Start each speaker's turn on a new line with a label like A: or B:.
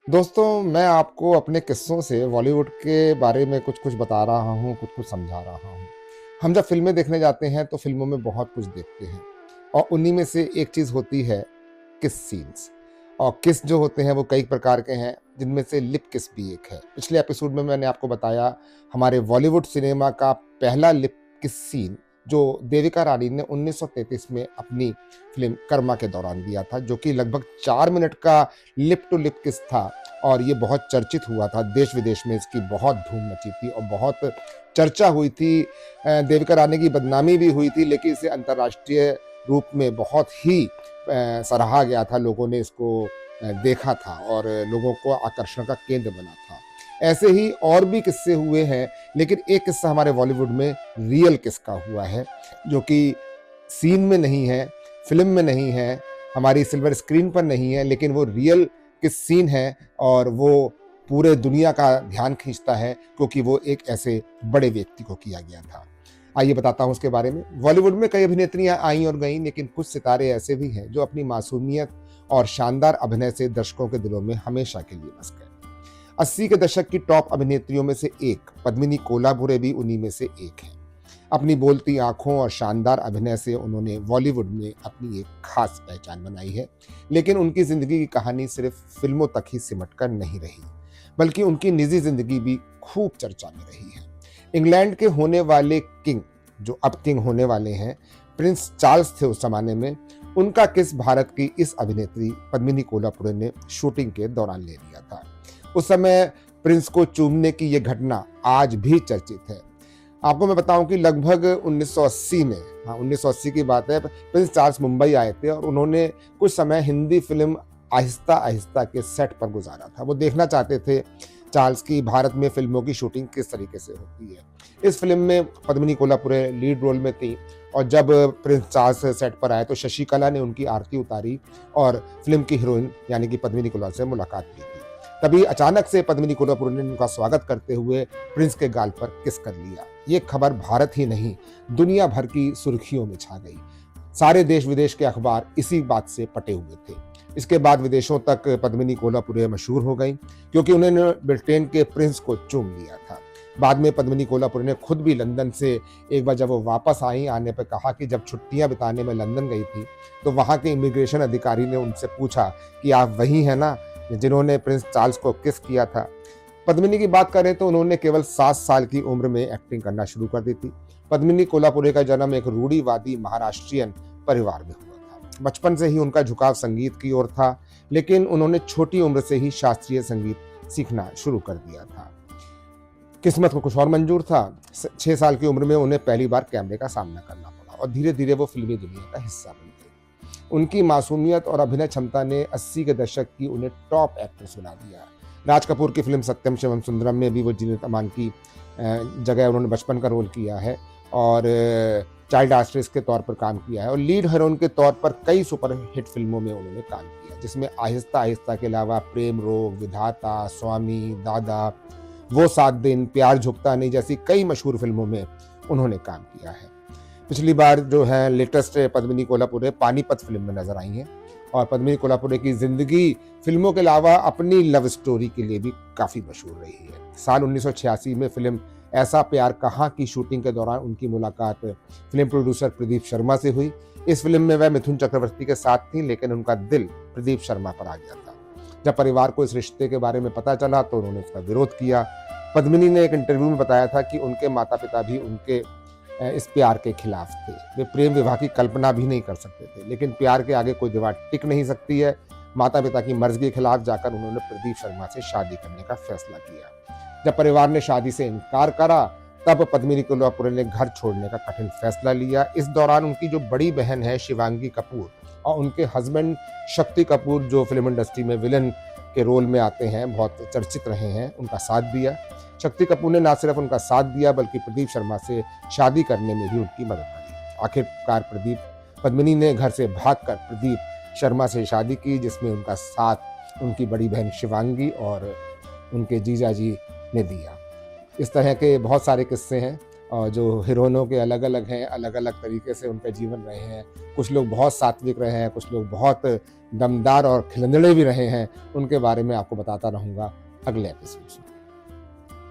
A: दोस्तों, मैं आपको अपने किस्सों से बॉलीवुड के बारे में कुछ-कुछ बता रहा हूँ, कुछ-कुछ समझा रहा हूँ। हम जब फ़िल्में देखने जाते हैं, तो फ़िल्मों में बहुत कुछ देखते हैं और उन्हीं में से एक चीज़ होती है किस सीन्स। और किस जो होते हैं, वो कई प्रकार के हैं, जिनमें से लिप किस भी एक है। पिछले एपिसोड में मैंने आपको बताया, हमारे बॉलीवुड सिनेमा का पहला लिप किस सीन, जो देविका रानी ने 1933 में अपनी फ़िल्म कर्मा के दौरान दिया था, जो कि लगभग 4 मिनट का लिप टू लिप किस था। और ये बहुत चर्चित हुआ था, देश-विदेश में इसकी बहुत धूम मची थी और बहुत चर्चा हुई थी। देविका रानी की बदनामी भी हुई थी, लेकिन इसे अंतर्राष्ट्रीय रूप में बहुत ही सराहा गया था, लोगों ने इसको देखा था और लोगों को आकर्षण का केंद्र बना था। ऐसे ही और भी किस्से हुए हैं, लेकिन एक किस्सा हमारे बॉलीवुड में रियल किस का हुआ है, जो कि सीन में नहीं है, फ़िल्म में नहीं है, हमारी सिल्वर स्क्रीन पर नहीं है, लेकिन वो रियल किस सीन है और वो पूरे दुनिया का ध्यान खींचता है, क्योंकि वो एक ऐसे बड़े व्यक्ति को किया गया था। आइए बताता हूँ उसके बारे में। बॉलीवुड में कई अभिनेत्रियाँ आईं और गईं, लेकिन कुछ सितारे ऐसे भी हैं जो अपनी मासूमियत और शानदार अभिनय से दर्शकों के दिलों में हमेशा के लिए बस गए। 80 के दशक की टॉप अभिनेत्रियों में से एक पद्मिनी कोल्हापुरे भी उन्हीं में से एक है। अपनी बोलती आंखों और शानदार अभिनय से उन्होंने बॉलीवुड में अपनी एक खास पहचान बनाई है, लेकिन उनकी जिंदगी की कहानी सिर्फ फिल्मों तक ही सिमट कर नहीं रही, बल्कि उनकी निजी जिंदगी भी खूब चर्चा में रही है। इंग्लैंड के होने वाले किंग, जो अब किंग होने वाले हैं, प्रिंस चार्ल्स थे उस जमाने में। उनका किस भारत की इस अभिनेत्री पद्मिनी कोल्हापुरे ने शूटिंग के दौरान ले लिया था। उस समय प्रिंस को चूमने की यह घटना आज भी चर्चित है। आपको मैं बताऊं कि लगभग 1980 में, हाँ 1980 की बात है, प्रिंस चार्ल्स मुंबई आए थे और उन्होंने कुछ समय हिंदी फिल्म आहिस्ता आहिस्ता के सेट पर गुजारा था। वो देखना चाहते थे चार्ल्स की भारत में फिल्मों की शूटिंग किस तरीके से होती है। इस फिल्म में पद्मिनी कोल्हापुरे लीड रोल में थी और जब प्रिंस चार्ल्स सेट पर आए तो शशिकला ने उनकी आरती उतारी और फिल्म की हीरोइन यानी कि पद्मिनी कोल्हापुरे से मुलाकात की थी। तभी अचानक से पद्मिनी कोल्हापुरे ने उनका स्वागत करते हुए प्रिंस के गाल पर किस कर लिया। ये खबर भारत ही नहीं, दुनिया भर की सुर्खियों में छा गई। सारे देश विदेश के अखबार इसी बात से पटे हुए थे। इसके बाद विदेशों तक पद्मिनी कोल्हापुरे मशहूर हो गई, क्योंकि उन्होंने ब्रिटेन के प्रिंस को चूम लिया था। बाद में पद्मिनी कोल्हापुरे ने खुद भी लंदन से एक बार जब वो वापस आई, आने पर कहा कि जब छुट्टियां बिताने में लंदन गई थी, तो वहां के इमिग्रेशन अधिकारी ने उनसे पूछा कि आप वही हैं ना जिन्होंने प्रिंस चार्ल्स को किस किया था। पद्मिनी की बात करें तो उन्होंने केवल 7 साल की उम्र में एक्टिंग करना शुरू कर दी थी। पद्मिनी कोल्हापुरे का जन्म एक रूढ़िवादी महाराष्ट्रियन परिवार में हुआ था। बचपन से ही उनका झुकाव संगीत की ओर था, लेकिन उन्होंने छोटी उम्र से ही शास्त्रीय संगीत सीखना शुरू कर दिया था। किस्मत को कुछ और मंजूर था। 6 साल की उम्र में उन्हें पहली बार कैमरे का सामना करना पड़ा और धीरे धीरे वो फिल्मी दुनिया का हिस्सा बन गए। उनकी मासूमियत और अभिनय क्षमता ने 80 के दशक की उन्हें टॉप एक्ट्रेस बना दिया। राज कपूर की फिल्म सत्यम शिवम सुंदरम में भी वो जीनत अमान की जगह उन्होंने बचपन का रोल किया है और चाइल्ड आर्टिस्ट के तौर पर काम किया है और लीड हीरोइन के तौर पर कई सुपर हिट फिल्मों में उन्होंने काम किया, जिसमें आहिस्ता आहिस्ता के अलावा प्रेम रोग, विधाता, स्वामी, दादा, वो 7 दिन, प्यार झुकता नहीं जैसी कई मशहूर फिल्मों में उन्होंने काम किया है। पिछली बार जो है लेटेस्ट पद्मिनी कोल्हापुरे पानीपत फिल्म में नजर आई हैं और पद्मिनी कोल्हापुरे की जिंदगी फिल्मों के अलावा अपनी लव स्टोरी के लिए भी काफी मशहूर रही है। साल 1986 में फिल्म ऐसा प्यार कहाँ की शूटिंग के दौरान उनकी मुलाकात फिल्म प्रोड्यूसर प्रदीप शर्मा से हुई। इस फिल्म में वह मिथुन चक्रवर्ती के साथ थी, लेकिन उनका दिल प्रदीप शर्मा पर आ गया था। जब परिवार को इस रिश्ते के बारे में पता चला तो उन्होंने उसका विरोध किया। पद्मिनी ने एक इंटरव्यू में बताया था कि उनके माता पिता भी उनके इस प्यार के खिलाफ थे। वे प्रेम विवाह की कल्पना भी नहीं कर सकते थे, लेकिन प्यार के आगे कोई दीवार टिक नहीं सकती है। माता पिता की मर्जी के खिलाफ जाकर उन्होंने प्रदीप शर्मा से शादी करने का फैसला किया। जब परिवार ने शादी से इनकार करा, तब पद्मिनी कोल्हापुरे ने घर छोड़ने का कठिन फैसला लिया। इस दौरान उनकी जो बड़ी बहन है शिवांगी कपूर और उनके हस्बैंड शक्ति कपूर, जो फिल्म इंडस्ट्री में विलन के रोल में आते हैं, बहुत चर्चित रहे हैं, उनका साथ दिया। शक्ति कपूर ने न सिर्फ उनका साथ दिया बल्कि प्रदीप शर्मा से शादी करने में भी उनकी मदद करी। आखिरकार पद्मिनी ने घर से भागकर प्रदीप शर्मा से शादी की, जिसमें उनका साथ उनकी बड़ी बहन शिवांगी और उनके जीजा जी ने दिया। इस तरह के बहुत सारे किस्से हैं जो हीरोइनों के अलग-अलग हैं, अलग-अलग तरीके से उनका जीवन रहे हैं। कुछ लोग बहुत सात्विक रहे हैं, कुछ लोग बहुत दमदार और खिलंदड़े भी रहे हैं। उनके बारे में आपको बताता रहूँगा अगले एपिसोड्स में।